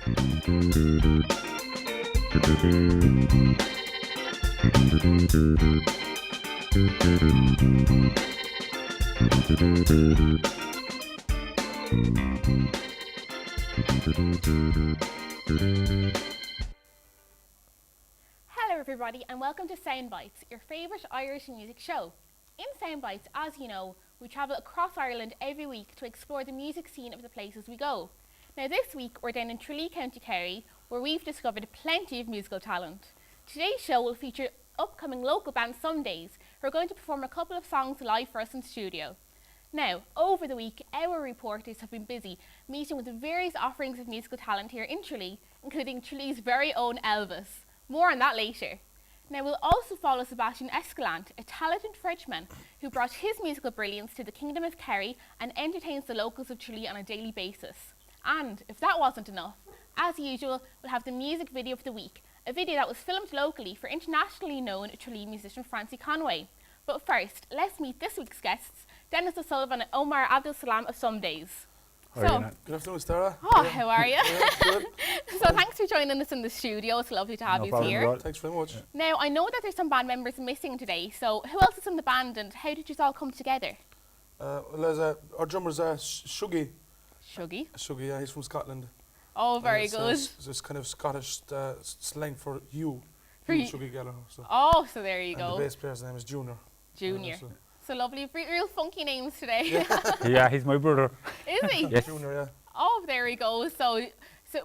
Hello everybody and welcome to Soundbites, your favourite Irish music show. In Soundbites, as you know, we travel across Ireland every week to explore the music scene of the places we go. Now this week we're down in Tralee, County Kerry, where we've discovered plenty of musical talent. Today's show will feature upcoming local band Sumdaze, who are going to perform a couple of songs live for us in studio. Now, over the week, our reporters have been busy meeting with the various offerings of musical talent here in Tralee, including Tralee's very own Elvis. More on that later. Now, we'll also follow Sebastian Escalante, a talented Frenchman who brought his musical brilliance to the Kingdom of Kerry and entertains the locals of Tralee on a daily basis. And if that wasn't enough, as usual, we'll have the music video of the week, a video that was filmed locally for internationally known Tralee musician Francie Conway. But first, let's meet this week's guests, Denis, Sullivan and Omar Abdulsalam of Sumdaze. Good afternoon, Sarah. Oh, how are you? Good. So thanks for joining us in the studio. It's lovely to have you here. Thanks very much. Now, I know that there's some band members missing today, so who else is in the band and how did you all come together? Well, our drummer's Shuggy. Shuggy? Shuggy, yeah, he's from Scotland. Oh, very good. It's this kind of Scottish slang for you. For you. Shuggy Gallagher. So. Oh, so there you And go. the bass player's name is Junior. Junior. So lovely, real funky names today. Yeah. Yeah, he's my brother. Is he? Yes. Junior, yeah. Oh, there we go. So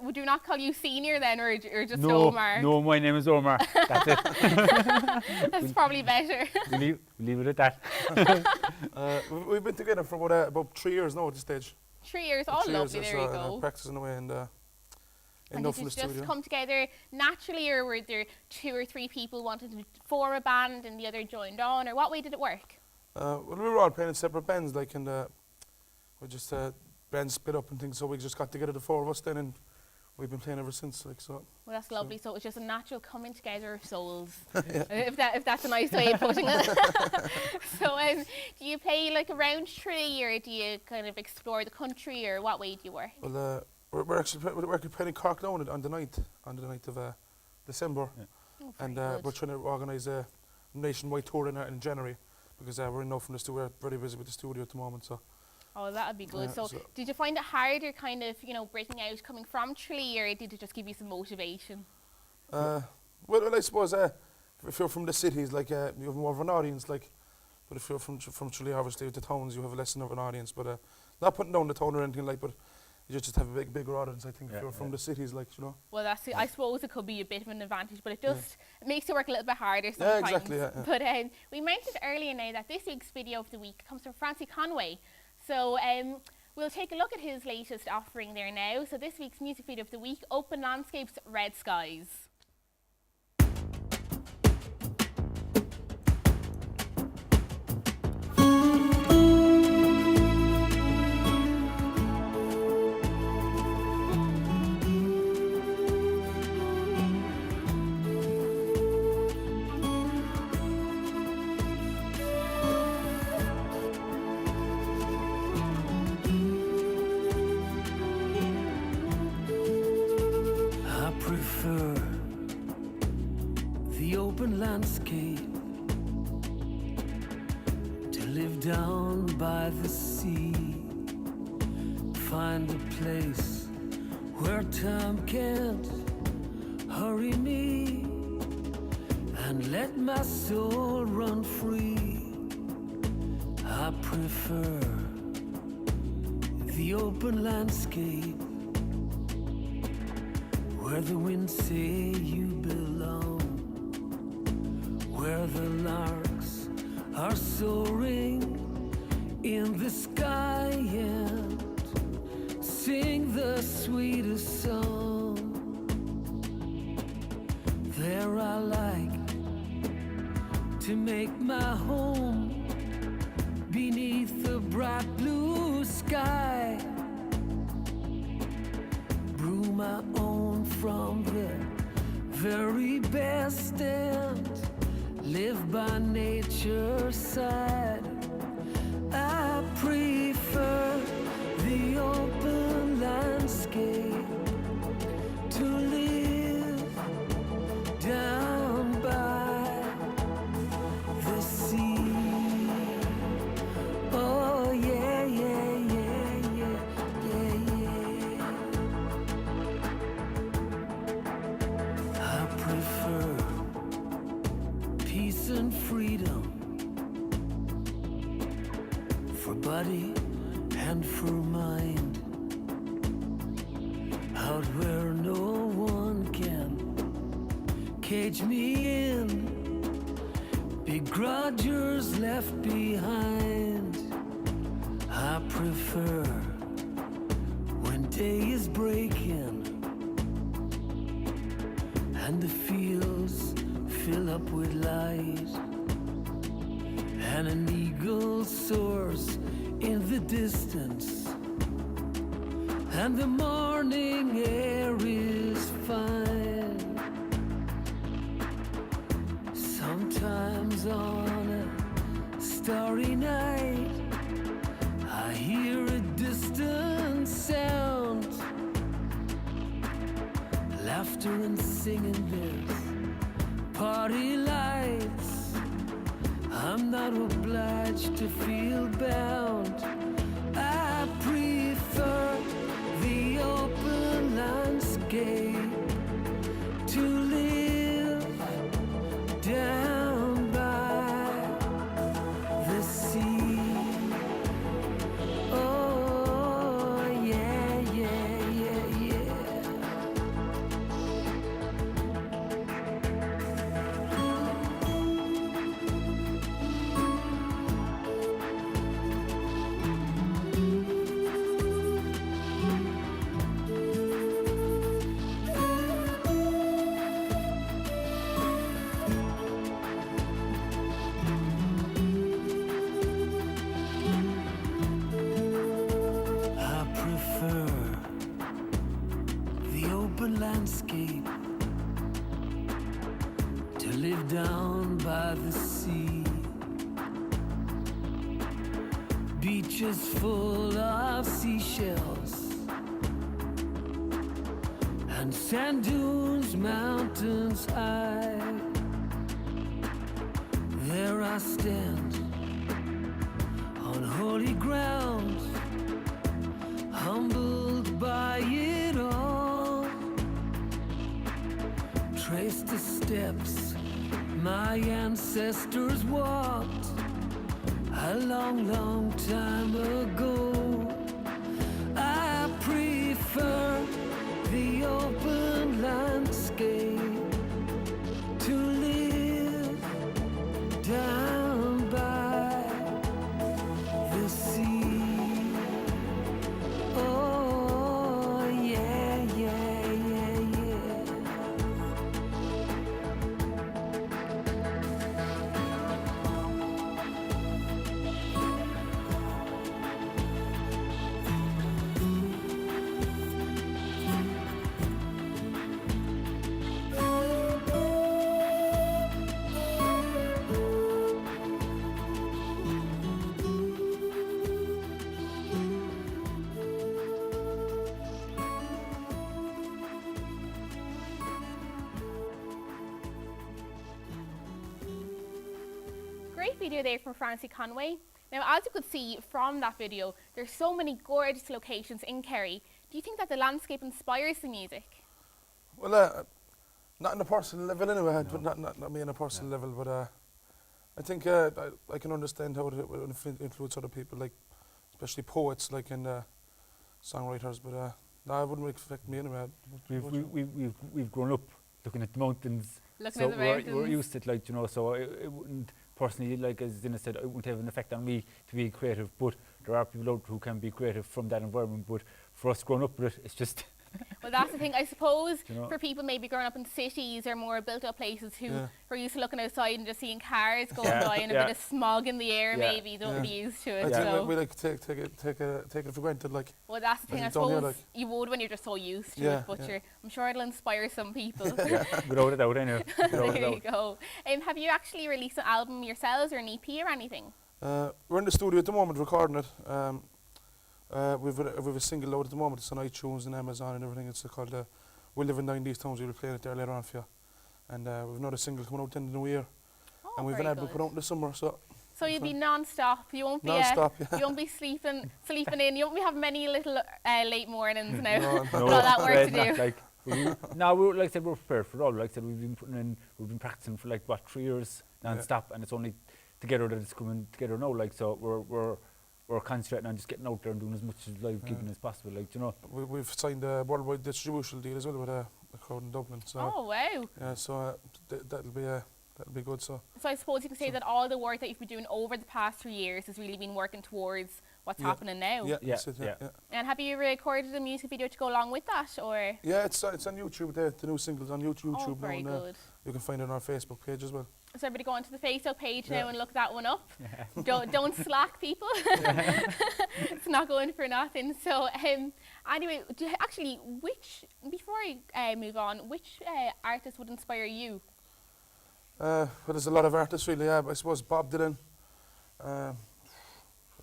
would you not call you Senior then, or just No, Omar? no, my name is Omar. That's it. That's probably better. Leave it at that. We've been together for about 3 years now at this stage. 3 years, oh 3 lovely, years, there you go. Practicing away and And enough did in you the just studio. come together naturally, or were there 2 or 3 people wanting to form a band and the other joined on, or what way did it work? Well, we were all playing in separate bands, like, and we just bands split up and things. So we just got together, the 4 of us, then, and we've been playing ever since. Like so. Well, that's lovely. So it was just a natural coming together of souls, Yeah. if that's a nice way of putting it. So do you play like around Tralee, or do you kind of explore the country, or what way do you work? Well, we're actually playing in Cork now on the 9th of December, Oh, very and good. we're trying to organise a nationwide tour in January, because we're enough from the studio. We're very busy with the studio at the moment. So. Oh, that would be good. Yeah, So did you find it harder kind of, breaking out, coming from Tralee, or did it just give you some motivation? Well, I suppose if you're from the cities, like you have more of an audience, like. But if you're from Tralee, obviously, the towns, you have less of an audience. But not putting down the town or anything like, but you just have a bigger audience, I think, if you're from the cities, like, Well, that's it. I suppose it could be a bit of an advantage, but it just makes it work a little bit harder sometimes. Yeah, exactly. Yeah. But we mentioned earlier now that this week's video of the week comes from Francie Conway. So we'll take a look at his latest offering there now. So this week's music video of the week, Open Landscapes, Red Skies. Landscape to live down by the sea, find a place where time can't hurry me, and let my soul run free. I prefer the open landscape where the wind say you belong, where the larks are soaring in the sky and sing the sweetest song. There I like to make my home beneath the bright blue sky, brew my own from the very best and live by nature's side. I prefer the open landscape body and for mind, out where no one can cage me in. Begrudgers left behind. I prefer when day is breaking and the fields fill up with light, and an eagle soars in the distance, and the morning air is fine. Sometimes on a starry night, I hear a distant sound, laughter and singing, there's party lights. I'm not obliged to feel bound. I prefer the open landscape to live down by the sea. Oh, yeah, yeah, yeah, yeah. I prefer the open landscape to live down by the sea. Beaches full of seashells and sand dunes, mountains high. There I stand on holy ground, humbled by it all. Trace the steps my ancestors walked a long, long time ago. I prefer the open landscape to live down by the sea. Oh, yeah, yeah, yeah, yeah. Great video there from Francie Conway. Now, as you could see from that video, there's so many gorgeous locations in Kerry. Do you think that the landscape inspires the music? Well, not on a personal level anyway, but not me on a personal level, but I think I can understand how it will influence other people, like especially poets, like and songwriters, but no, it wouldn't affect me anyway. We've grown up looking at the mountains. Looking So at the mountains. we're used to it, like, you know, so it wouldn't personally, like as Denis said, it wouldn't have an effect on me to be creative, but there are people out who can be creative from that environment, but for us growing up with it, it's just Well, that's the thing. I suppose You know. for people maybe growing up in cities or more built-up places who Yeah. are used to looking outside and just seeing cars going Yeah, by and a yeah. bit of smog in the air, Yeah. maybe don't Yeah. be used to I it. think So, we like to take it for granted, like. well, that's the thing. I it's down here, suppose like. you would when you're just so used to Yeah, it, but yeah. I'm sure it'll inspire some people. without a doubt, anyway. Without a There you doubt. go. Have you actually released an album yourselves or an EP or anything? We're in the studio at the moment recording it. We've a single out at the moment. It's on iTunes and Amazon and everything. It's called We Live in 90s Towns. We'll be playing it there later on for you. And we've another single coming out in the new year. Oh, And we've an very album good. put out in the summer. So you'll be non-stop. You won't be Non-stop, yeah. you won't be sleeping in. You won't be having many little late mornings now. No, With all that work to not do. like, like I said, we're prepared for it all. Like I said, we've been practicing for like 3 years non-stop, and it's only together that it's coming together now. Like, so we're concentrating on just getting out there and doing as much as live gigging as possible, like, you know. We've signed a worldwide distribution deal as well with a crowd in Dublin. So Oh wow! yeah, so that'll be good. So So I suppose you can say that all the work that you've been doing over the past 3 years has really been working towards what's happening now. yeah, Yeah, that's it, yeah. And have you recorded a music video to go along with that, or? Yeah, it's on YouTube. The new single's on YouTube Oh, now, very and good. you can find it on our Facebook page as well. So everybody go onto the Facebook page Yeah. now and look that one up. Don't slack, people. It's not going for nothing. So anyway, before I move on, which artist would inspire you? Well, there's a lot of artists really. Yeah, but I suppose Bob Dylan.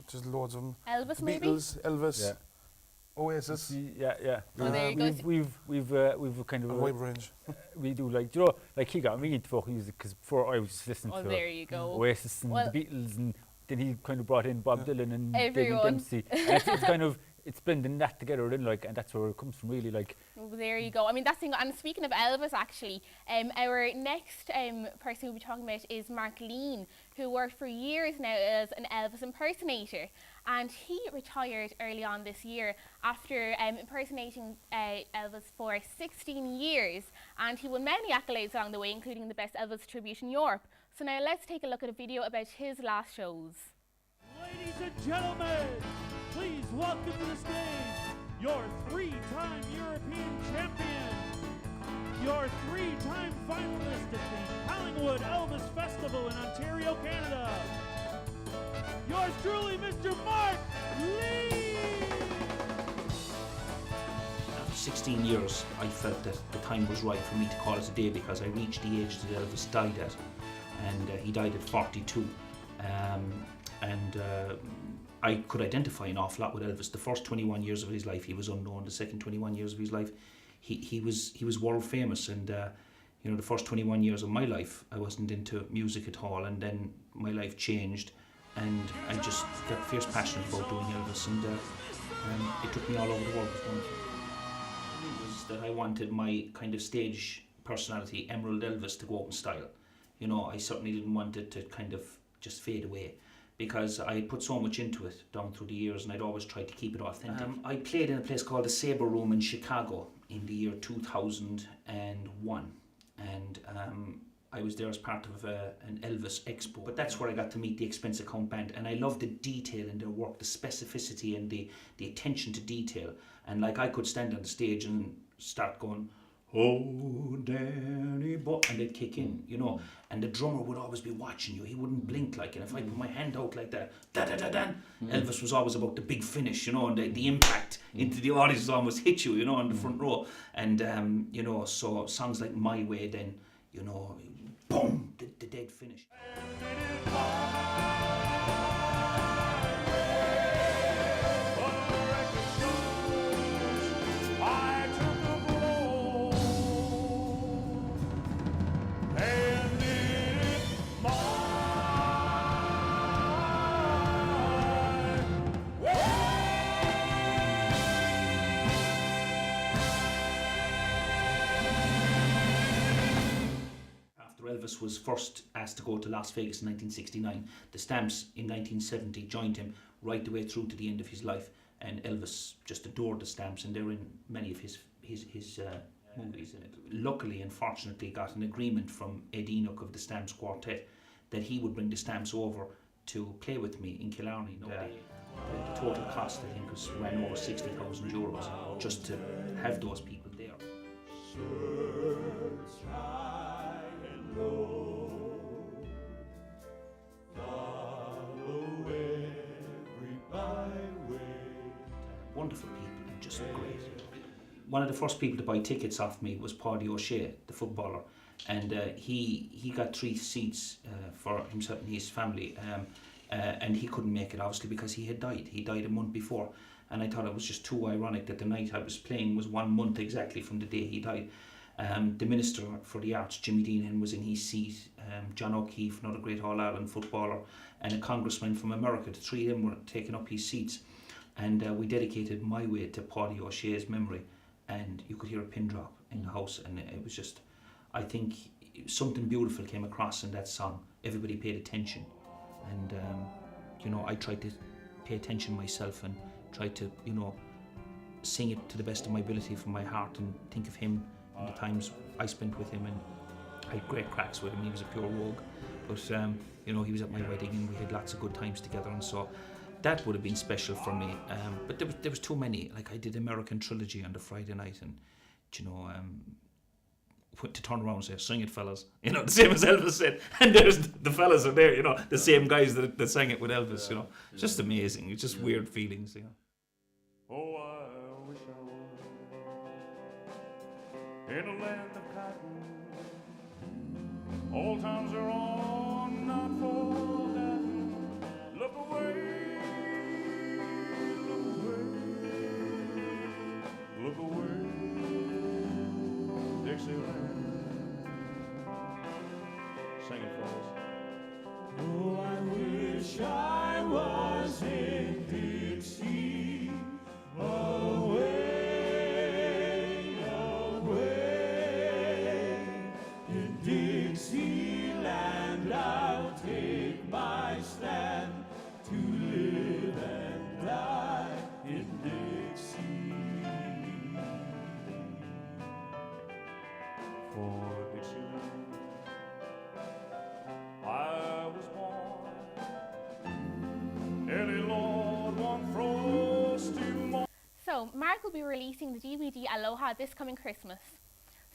Just loads of them. Elvis, maybe? Beatles, Elvis, Yeah. Oasis, Yeah. Oh, there you go. We've kind a of wide range. we do, like, you know, like he got me into folk music because before I was just listening Oh, to there you go. Oasis and Well- the Beatles, and then he kind of brought in Bob Dylan and David Everyone. Dempsey. And it's kind of, it's blending that together then, like, and that's where it comes from, really, like. Oh, there you go. I mean, that's the thing. And speaking of Elvis, actually, our next person we'll be talking about is Mark Lean, who worked for years now as an Elvis impersonator. And he retired early on this year after impersonating Elvis for 16 years. And he won many accolades along the way, including the Best Elvis Tribute in Europe. So now let's take a look at a video about his last shows. Ladies and gentlemen, please welcome to the stage your 3-time European champion, your 3-time finalist at the Collingwood Elvis Festival in Ontario, Canada. Yours truly, Mr. Mark Lee! After 16 years, I felt that the time was right for me to call it a day because I reached the age that Elvis died at, and he died at 42. I could identify an awful lot with Elvis. The first 21 years of his life, he was unknown. The second 21 years of his life, he was world famous. And you know, the first 21 years of my life, I wasn't into music at all. And then my life changed, and I just got fierce passionate about doing Elvis. And it took me all over the world. It was wonderful. It was that I wanted my kind of stage personality, Emerald Elvis, to go out in style. You know, I certainly didn't want it to kind of just fade away, because I had put so much into it down through the years, and I'd always tried to keep it authentic. I played in a place called the Sabre Room in Chicago in the year 2001, and I was there as part of an Elvis expo. But that's where I got to meet the Expense Account Band, and I loved the detail in their work, the specificity and the attention to detail. And like, I could stand on the stage and start going, "Oh, Danny boy," and they'd kick in, you know, and the drummer would always be watching you. He wouldn't blink, like, and if I put my hand out like that, da-da-da-dan, Elvis was always about the big finish, you know, and the impact into the audience almost hit you, you know, in the front row. And, you know, so songs like My Way, then, you know, boom, the dead finish. Elvis was first asked to go to Las Vegas in 1969. The Stamps in 1970 joined him right the way through to the end of his life, and Elvis just adored the Stamps, and they're in many of his movies. Luckily and fortunately got an agreement from Ed Enoch of the Stamps Quartet that he would bring the Stamps over to play with me in Killarney. The total cost, I think, was ran over €60,000 just to have those people there. Wonderful people and just great. One of the first people to buy tickets off me was Paddy O'Shea, the footballer, and he got 3 seats for himself and his family, and he couldn't make it, obviously, because he had died. He died a month before, and I thought it was just too ironic that the night I was playing was 1 month exactly from the day he died. The Minister for the Arts, Jimmy Dean, was in his seat, John O'Keefe, another great All-Ireland footballer, and a congressman from America. The 3 of them were taking up his seats, and we dedicated My Way to Paddy O'Shea's memory, and you could hear a pin drop in the house, and it was just, I think something beautiful came across in that song. Everybody paid attention, and you know, I tried to pay attention myself and try to, you know, sing it to the best of my ability from my heart and think of him and the times I spent with him, and I had great cracks with him. He was a pure rogue, but you know, he was at my wedding and we had lots of good times together, and so that would have been special for me. But there was too many. Like, I did American Trilogy on the Friday night, and you know, to turn around and say, "Sing it, fellas," you know, the same as Elvis said, and there's the fellas are there, you know, the same guys that sang it with Elvis, you know. It's just amazing. It's just weird feelings, you know. Oh, I wish I was in a land of cotton. Old times are on, not forgotten. Look away, look away, Dixieland. Sing it, fellas. Oh, I wish I was in Dixie, away, away in Dixieland. I'll take my stand to live and die in Dixie. For Dixieland I was born, early Lord, one frosty morning. So, Mark will be releasing the DVD Aloha this coming Christmas.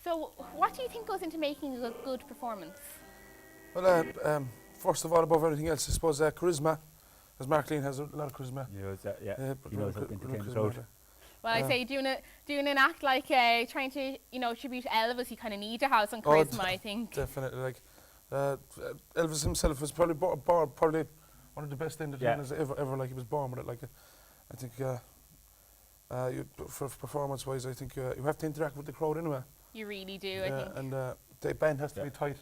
So, what do you think goes into making a good performance? Well, first of all, above everything else, I suppose charisma, as Mark Lean has a lot of charisma. He knows how to entertain the crowd. Well, I say doing an act like trying to, you know, tribute Elvis, you kind of need to have some charisma, I think. Definitely, like Elvis himself was probably probably one of the best entertainers ever. Like, he was born with it. Like, I think for performance-wise, I think you have to interact with the crowd anyway. You really do, I think. And the band has to be tight.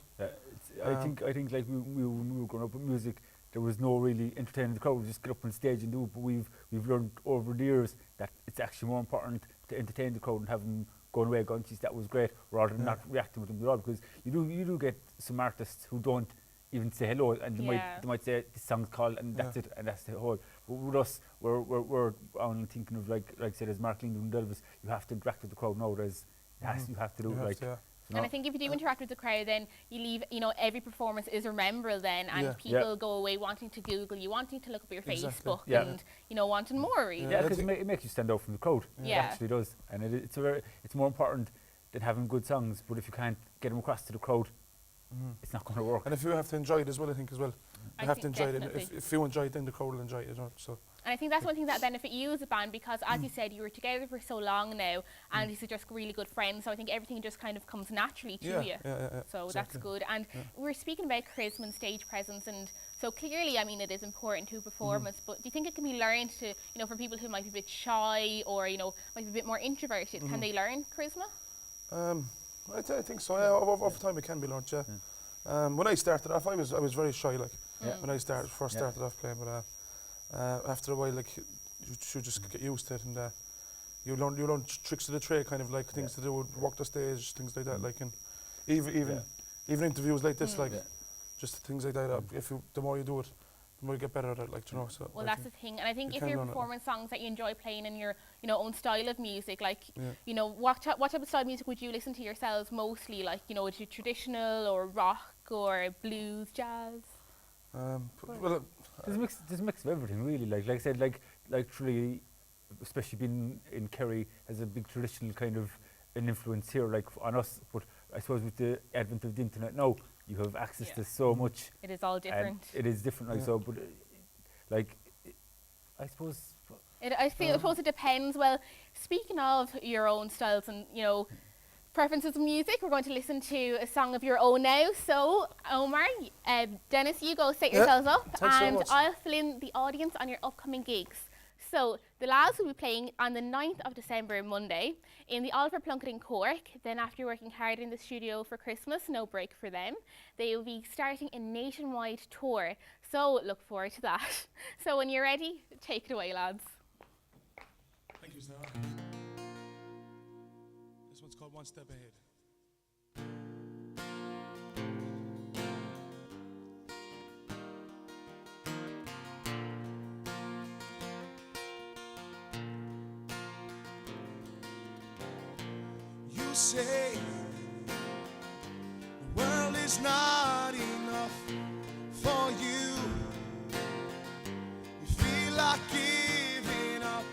I think like when we were growing up with music, there was no really entertaining the crowd. We just get up on stage and do it. But we've learned over the years that it's actually more important to entertain the crowd and have them going away going, "Geez, that was great," rather than not reacting with them at all. Because you do get some artists who don't even say hello, and they might say this song's called, and that's it, and that's the whole. But with us, we're only thinking of like I said, as Mark Lind and Elvis, you have to interact with the crowd now. You have to do it like. And I think if you do interact with the crowd, then you leave, you know, every performance is rememberable then, and people go away wanting to Google you, wanting to look up your Facebook, and, you know, wanting more, really. Yeah, because it makes you stand out from the crowd. Yeah. It actually does. And it's more important than having good songs, but if you can't get them across to the crowd, it's not going to work. And if you have to enjoy it as well, I think as well. You have to enjoy definitely. it. If you enjoy it, then the crowd will enjoy it, you know. So. And I think that's one thing that benefit you as a band, because as you said, you were together for so long now, and these are just really good friends, so I think everything just kind of comes naturally to you. So exactly. that's good. And we're speaking about charisma and stage presence, and so clearly, I mean, it is important to performance, but do you think it can be learned to, you know, for people who might be a bit shy or, you know, might be a bit more introverted, can they learn charisma? I think so, yeah. Over time it can be learned, yeah. When I started off, I was very shy, like, when I first started off playing, but after a while, like, you should just get used to it, and you learn tricks of the trade, kind of like things to do, walk the stage, things like that, like, and even interviews like this, like, just things like that. The more you do it, the more you get better at it, like, you know. So well, that's the thing, and I think if you're performing songs that you enjoy playing in your, you know, own style of music, like, you know, what type of style of music would you listen to yourselves mostly? Like, you know, is it traditional or rock or blues, jazz? Well, there's a mix of everything, really. Like I said, like truly, especially being in Kerry, has a big traditional kind of an influence here, like on us. But I suppose with the advent of the internet now, you have access to so much. It is all different. It is different, like so. But I suppose. I suppose it depends. Well, speaking of your own styles and, you know, preferences of music, we're going to listen to a song of your own now. So, Omar, Denis, you go set yourselves up, and I'll fill in the audience on your upcoming gigs. So, the lads will be playing on the 9th of December, Monday, in the Oliver Plunkett in Cork. Then, after working hard in the studio for Christmas, no break for them, they will be starting a nationwide tour. So, look forward to that. So, when you're ready, take it away, lads. thank you, Sarah. This one's called One Step Ahead. say the world is not enough for you. You feel like giving up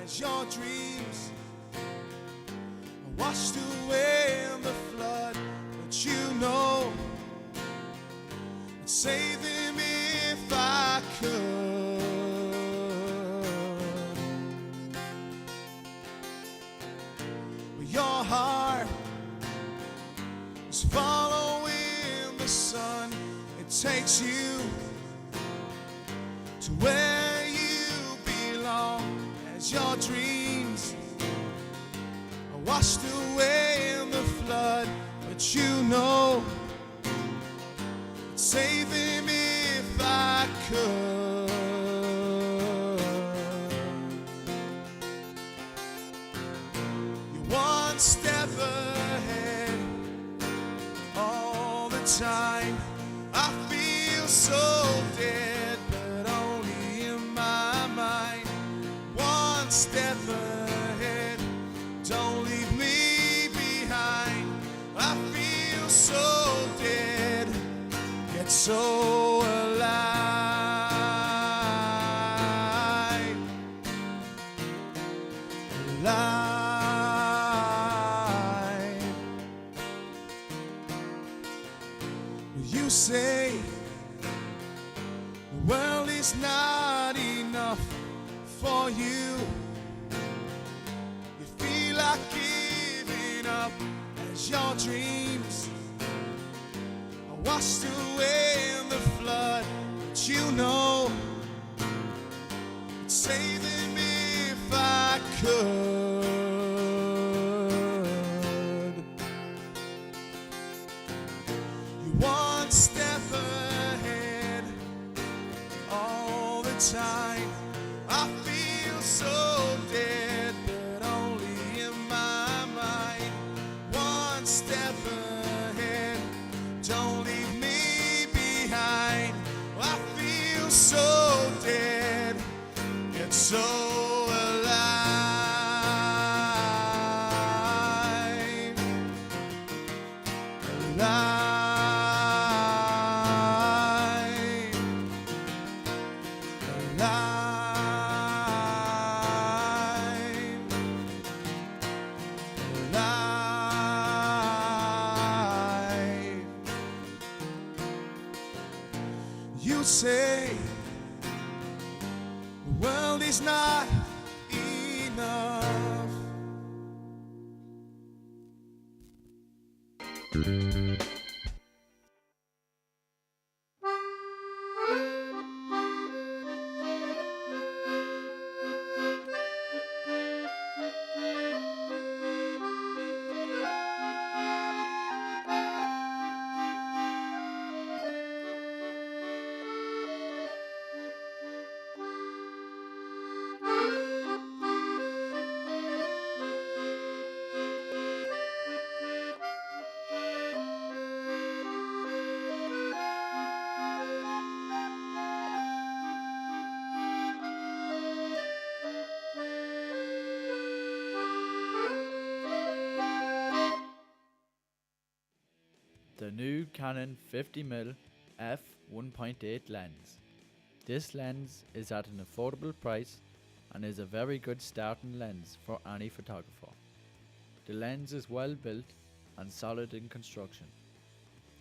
as your dreams are washed away in the flood, but you know I'd save them if I could. But your heart is following the sun. It takes you to where you belong as your dreams are washed away in the flood, but you know I'd save him if I could. You're one step ahead all the time. I feel so dead, but only in my mind. One step ahead, don't leave me behind. I feel so dead, yet so alive. Alive. You say the world is not enough for you. You feel like giving up as your dreams are washed away in the flood, but you know I'd save them if I could. You're one step ahead all the time. I feel so dead, but only in my mind. One step ahead, don't leave me behind. I feel so dead, yet so alive. Alive. You say the world is not enough. The new Canon 50mm f1.8 lens. This lens is at an affordable price and is a very good starting lens for any photographer. The lens is well built and solid in construction.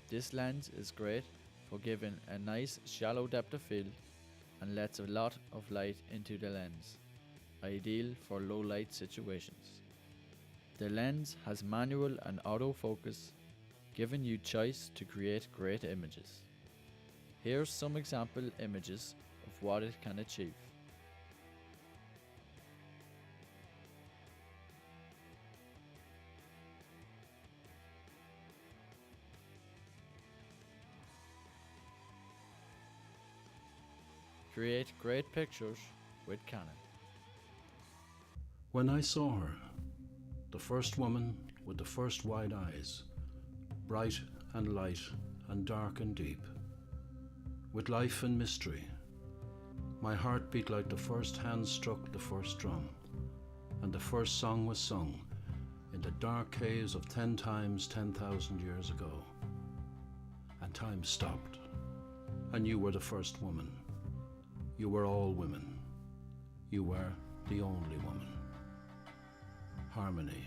This lens is great for giving a nice shallow depth of field and lets a lot of light into the lens, ideal for low light situations. The lens has manual and autofocus, giving you choice to create great images. Here's some example images of what it can achieve. Create great pictures with Canon. When I saw her, the first woman with the first wide eyes, bright and light and dark and deep, with life and mystery, my heart beat like the first hand struck the first drum, and the first song was sung in the dark caves of 10 times 10,000 years ago. And time stopped, and you were the first woman. You were all women. You were the only woman. Harmony,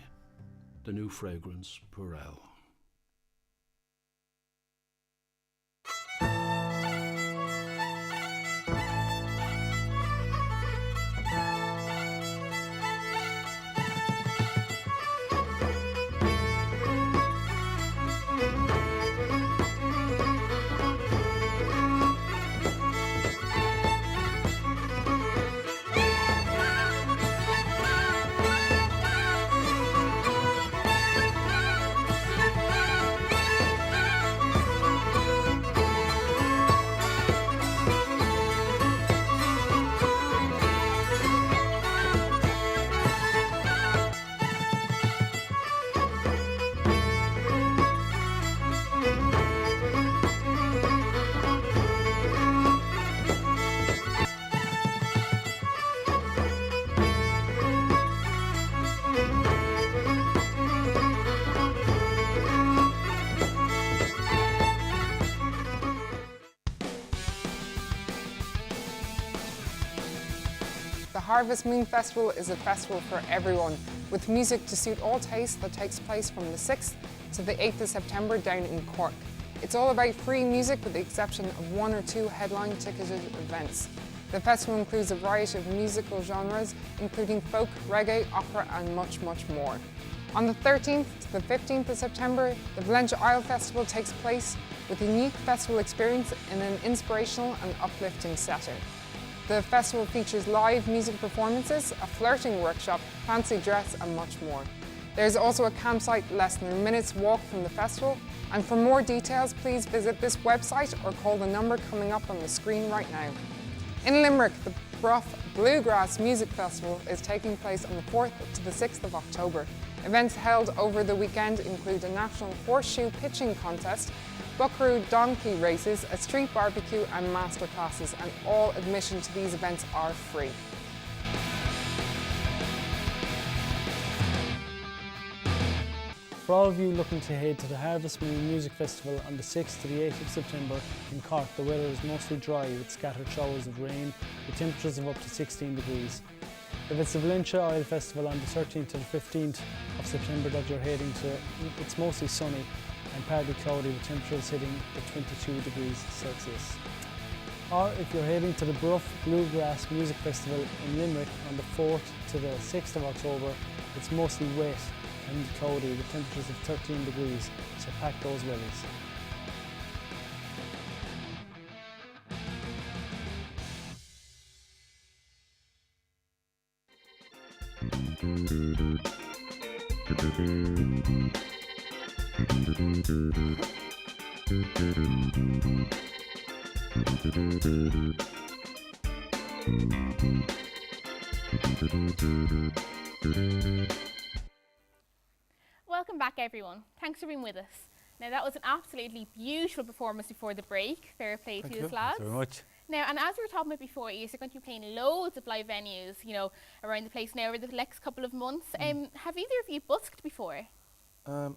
the new fragrance, Purell. The Harvest Moon Festival is a festival for everyone, with music to suit all tastes that takes place from the 6th to the 8th of September down in Cork. It's all about free music with the exception of 1 or 2 headline ticketed events. The festival includes a variety of musical genres, including folk, reggae, opera and much, much more. On the 13th to the 15th of September, the Valencia Isle Festival takes place with a unique festival experience in an inspirational and uplifting setting. The festival features live music performances, a flirting workshop, fancy dress and much more. There's also a campsite less than a minute's walk from the festival, and for more details please visit this website or call the number coming up on the screen right now. In Limerick, the Bruff Bluegrass Music Festival is taking place on the 4th to the 6th of October. Events held over the weekend include a national horseshoe pitching contest, buckaroo donkey races, a street barbecue and masterclasses, and all admission to these events are free. For all of you looking to head to the Harvest Moon Music Festival on the 6th to the 8th of September in Cork, the weather is mostly dry with scattered showers of rain with temperatures of up to 16 degrees. If it's the Valencia Isle Festival on the 13th to the 15th of September that you're heading to, it's mostly sunny and partly cloudy with temperatures hitting at 22 degrees Celsius. Or if you're heading to the Bruff Bluegrass Music Festival in Limerick on the 4th to the 6th of October, it's mostly wet and cloudy with temperatures of 13 degrees, so pack those wellies. Welcome back everyone. Thanks for being with us. Now that was an absolutely beautiful performance before the break. Fair play to you lads. Thanks very much. Now, and as we were talking about before, you're going to be playing loads of live venues, you know, around the place now over the next couple of months. Have either of you busked before? Well,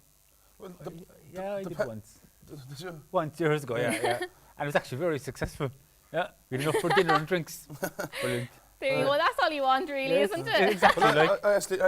I did once. Did you? Once, years ago, yeah. And it was actually very successful. Yeah, we had enough for dinner and drinks. Brilliant. There you go, that's all you want really, Yes, isn't it? exactly. Well, I actually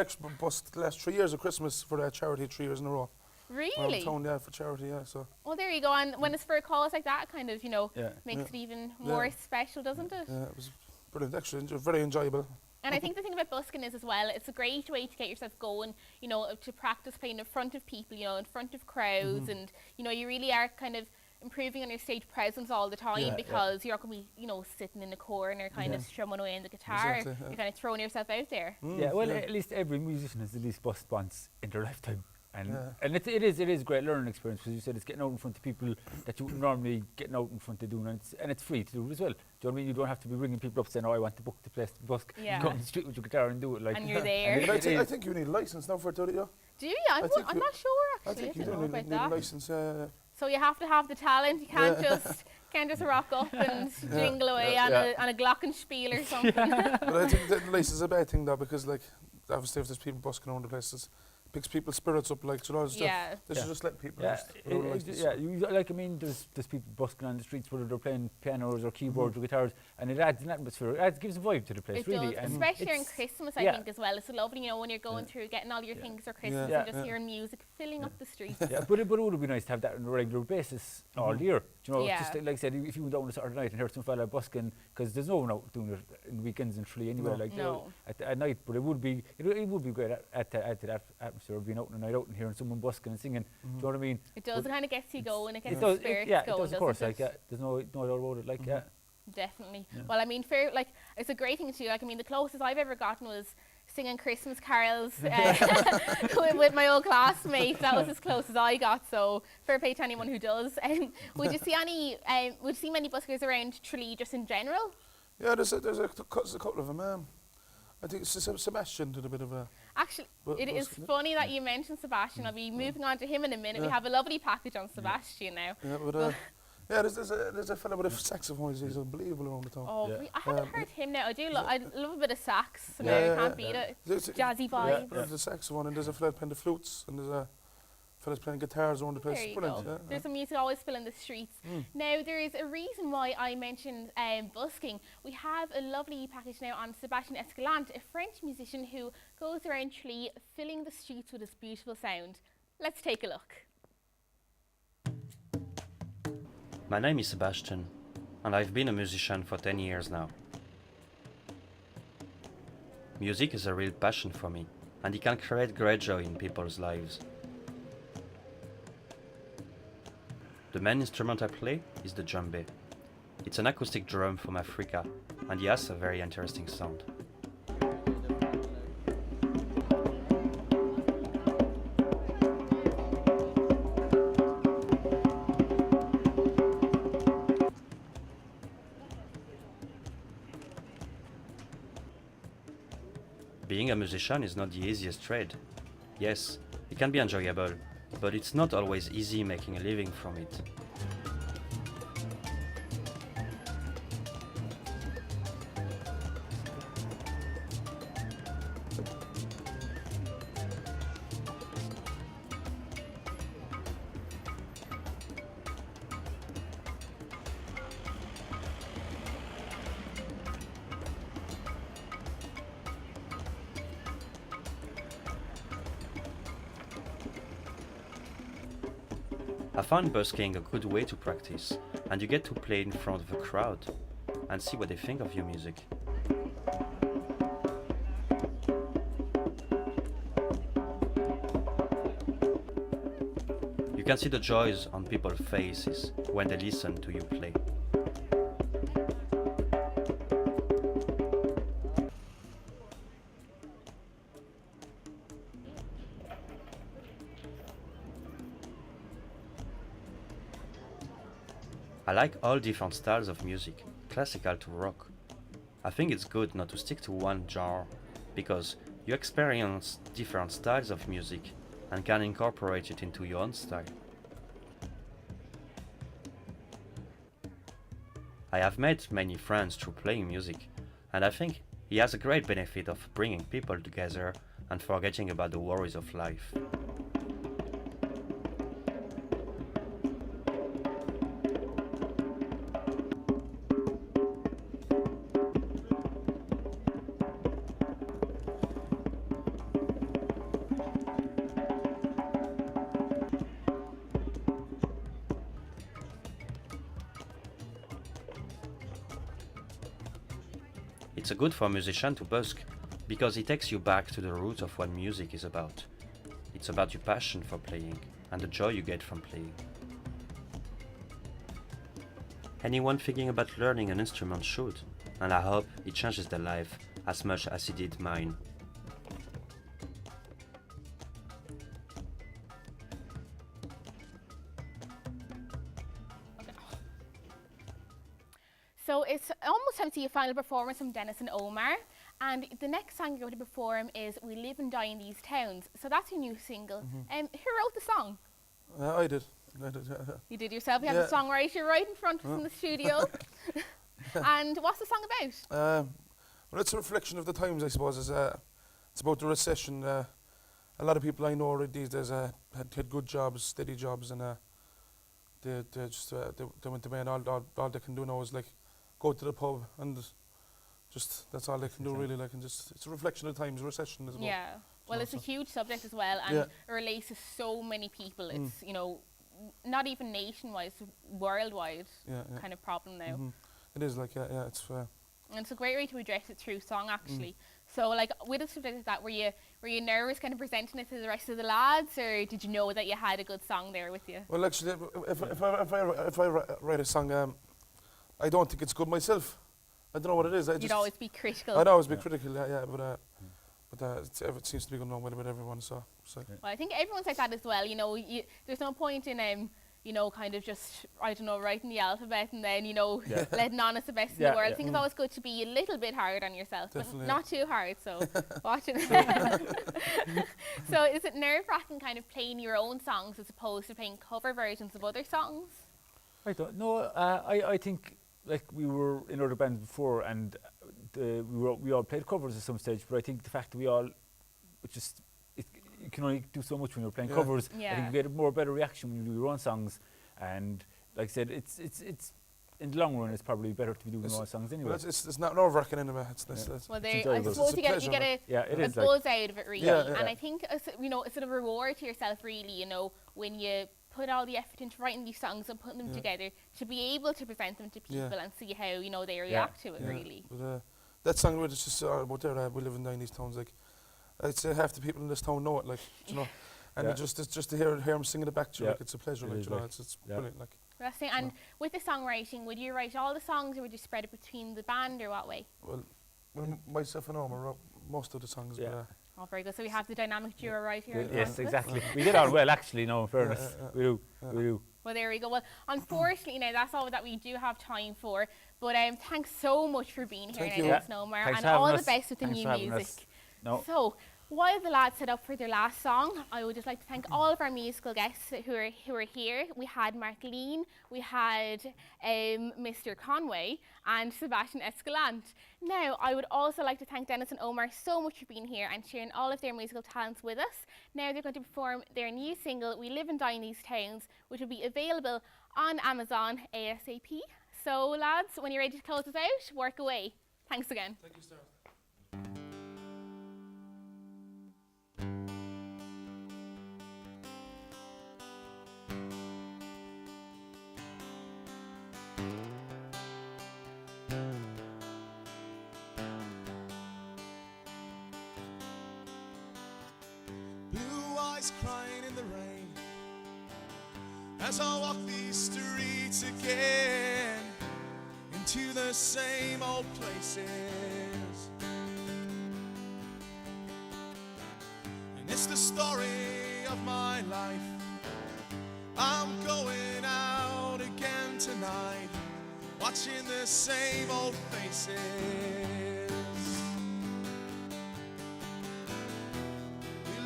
busked the last 3 years of Christmas for that charity 3 years in a row. Really? Around town, yeah, for charity, yeah. So. Well, there you go. And when it's for a cause like that, it kind of, you know, makes it even more special, doesn't it? Yeah, it was brilliant. Actually, very enjoyable. And I think the thing about busking is as well, it's a great way to get yourself going, you know, to practice playing in front of people, you know, in front of crowds, and, you know, you really are kind of improving on your stage presence all the time because you're not going to be, you know, sitting in the corner kind of strumming away on the guitar. Exactly, You're kind of throwing yourself out there. Yeah, well, at least every musician has at least busked once in their lifetime. And it is a great learning experience, because you said it's getting out in front of people that you wouldn't normally getting out in front of doing, and it's free to do as well. Do you know what I mean? You don't have to be ringing people up saying, "Oh, I want to book the place to busk." Yeah. You go on the street with your guitar and do it. Like, and you're there. But I think you need a license now for it, don't you? Do you? I'm not sure actually. I think you don't know do about need a that. license. So you have to have the talent. You can't just rock up and jingle away on a glockenspiel or something. But I think the license is a bad thing though, because like obviously if there's people busking around the places, picks people's spirits up, like, you know, stuff. Yeah. This is just let people Yeah, just, you know, like this. like I mean, there's people busking on the streets whether they're playing pianos or keyboards or guitars, and it adds an atmosphere. It gives a vibe to the place, It really. does, and especially during it's- Christmas, I yeah. think, as well. It's lovely, you know, when you're going through getting all your things for Christmas Yeah. and just Yeah. hearing music filling up the streets. Yeah, but it would be nice to have that on a regular basis all year. Do you know, Yeah. just like I said, if you went down on a Saturday night and heard some fella busking, because there's no one out doing it in weekends in Tralee anyway, No. like No. at night. But it would be great at that atmosphere of being out on a night out and hearing someone busking and singing. Do you know what I mean? It does, it kind of gets you going, it gets It the does. spirits Yeah, it going, does. Of course, doesn't like it? there's no doubt about it. Like yeah. Definitely. Well, I mean, like, it's a great thing to do. Like, I mean, the closest I've ever gotten was singing Christmas carols with my old classmates. That was as close as I got. So fair play to anyone who does. Would you see many buskers around Tralee just in general? Yeah, there's a couple of them. I think Sebastian did a bit of a... Actually, it is busking. funny that you mentioned Sebastian. I'll be moving on to him in a minute. We have a lovely package on Sebastian now. Yeah, but yeah, there's a fella with a saxophone. He's unbelievable around the town. Oh, I haven't heard him now. I love a bit of sax. So Yeah, I can't beat it. There's a- Jazzy vibe. There's a saxophone and there's a fella playing the flutes and there's a fella's playing guitars around the place. There you Brilliant, go. yeah, There's some music always filling the streets. Now, there is a reason why I mentioned busking. We have a lovely package now on Sebastian Escalante, a French musician who goes around Tralee filling the streets with his beautiful sound. Let's take a look. My name is Sebastian, and I've been a musician for 10 years now. Music is a real passion for me, and it can create great joy in people's lives. The main instrument I play is the djembe. It's an acoustic drum from Africa, and it has a very interesting sound. Being a musician is not the easiest trade. Yes, it can be enjoyable, but it's not always easy making a living from it. I find busking a good way to practice, and you get to play in front of a crowd and see what they think of your music. You can see the joys on people's faces when they listen to you play. I like all different styles of music, classical to rock. I think it's good not to stick to one genre, because you experience different styles of music and can incorporate it into your own style. I have made many friends through playing music, and I think it has a great benefit of bringing people together and forgetting about the worries of life. It's good for a musician to busk, because it takes you back to the root of what music is about. It's about your passion for playing, and the joy you get from playing. Anyone thinking about learning an instrument should, and I hope it changes their life as much as it did mine. So it's almost time to see a final performance from Denis and Omar. And the next song you're going to perform is We Live and Die in These Towns. So that's your new single. Who wrote the song? I did. You did yourself. You have Yeah. the songwriter right in front of us in the studio. And what's the song about? Well, it's a reflection of the times, I suppose. It's about the recession a lot of people I know right these days had good jobs, steady jobs, and they went to bed. All they can do now is like go to the pub and just that's all they can do really. Like, and just it's a reflection of the times, recession as well. Yeah. Well, it's a huge subject as well, and it relates to so many people. It's not even nationwide, it's worldwide kind of problem now. It is like it's. And it's a great way to address it through song, actually. So, like, with a subject like that, were you nervous kind of presenting it to the rest of the lads, or did you know that you had a good song there with you? Well, actually, if I write a song, I don't think it's good myself. I don't know what it is. You'd always be critical. I'd always be critical, but it seems to be going on with everyone. So. Well, I think everyone's like that as well. You know, there's no point in kind of just, I don't know, writing the alphabet and then, letting on as the best in the world. I think it's always good to be a little bit hard on yourself, definitely, but not too hard, so watch it. So is it nerve-wracking kind of playing your own songs as opposed to playing cover versions of other songs? I don't know. I think, like, we were in other bands before, and we all played covers at some stage, but I think the fact that we all just... You can only do so much when you're playing covers. I think you get a better reaction when you do your own songs, and like I said, it's in the long run, it's probably better to be doing your own songs anyway. Well, it's not nerve-wracking anyway. Well, I suppose you get a buzz out of it, really. And I think it's a reward to yourself, really. When you put all the effort into writing these songs and putting them together, to be able to present them to people and see how they react to it, really. But that song, it's just about there. We live and die in these towns, like. I'd say half the people in this town know it, like, and it's just to hear them singing it back to you, like, it's a pleasure, like, it's brilliant, like. That's it. And with the songwriting, would you write all the songs, or would you spread it between the band, or what way? Well, myself and Omar wrote most of the songs. Oh, very good. So we have the dynamic duo right here. Yes, exactly. We get on well, actually. No, in fairness, we do. Well, there we go. Well, unfortunately, now that's all that we do have time for. But thanks so much for being here, Denis and Omar, and all the best with the new music. So, while the lads set up for their last song, I would just like to thank all of our musical guests who are here. We had Mark Lean, we had Mr. Conway, and Sebastian Escalante. Now, I would also like to thank Denis and Omar so much for being here and sharing all of their musical talents with us. Now they're going to perform their new single, We Live and Die in These Towns, which will be available on Amazon ASAP. So, lads, when you're ready to close us out, work away. Thanks again. Thank you, Sarah. Crying in the rain as I walk these streets again into the same old places, and it's the story of my life. I'm going out again tonight, watching the same old faces.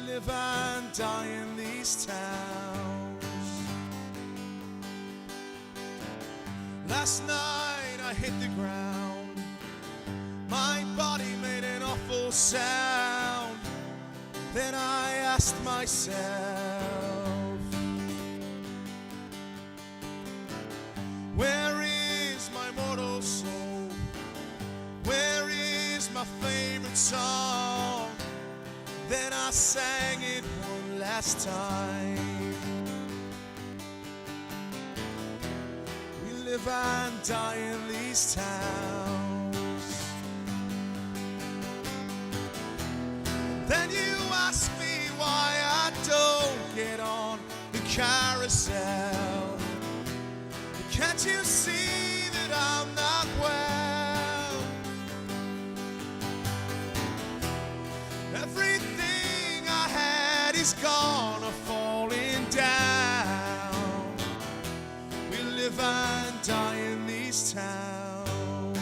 Live and die in these towns. Last night I hit the ground, my body made an awful sound. Then I asked myself, where is my mortal soul? Where is my favorite song? Then I sang it one last time. We live and die in these towns. Then you ask me why I don't get on the carousel. Can't you see that I'm not well? Everything I had is gone or falling down. We live and die in these towns.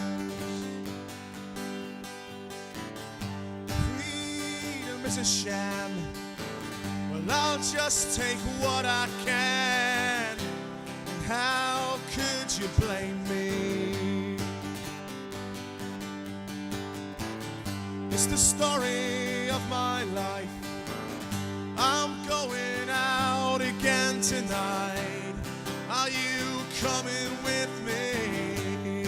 Freedom is a sham. Well, I'll just take what I can. And how could you blame me? It's the story of my life. going out again tonight? Are you coming with me?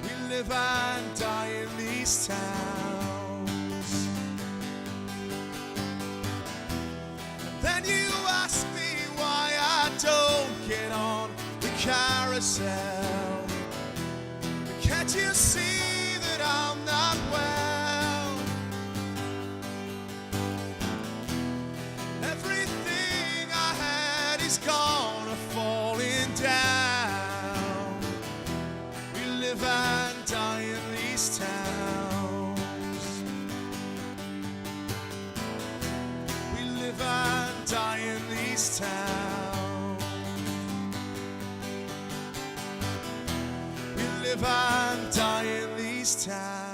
We live and die in these towns. And then you ask me why I don't get on the carousel. Can't you see that I'm not well? Everything I had is gone or falling down. We live and die in these towns. We live and die in these towns. We live and die in these towns.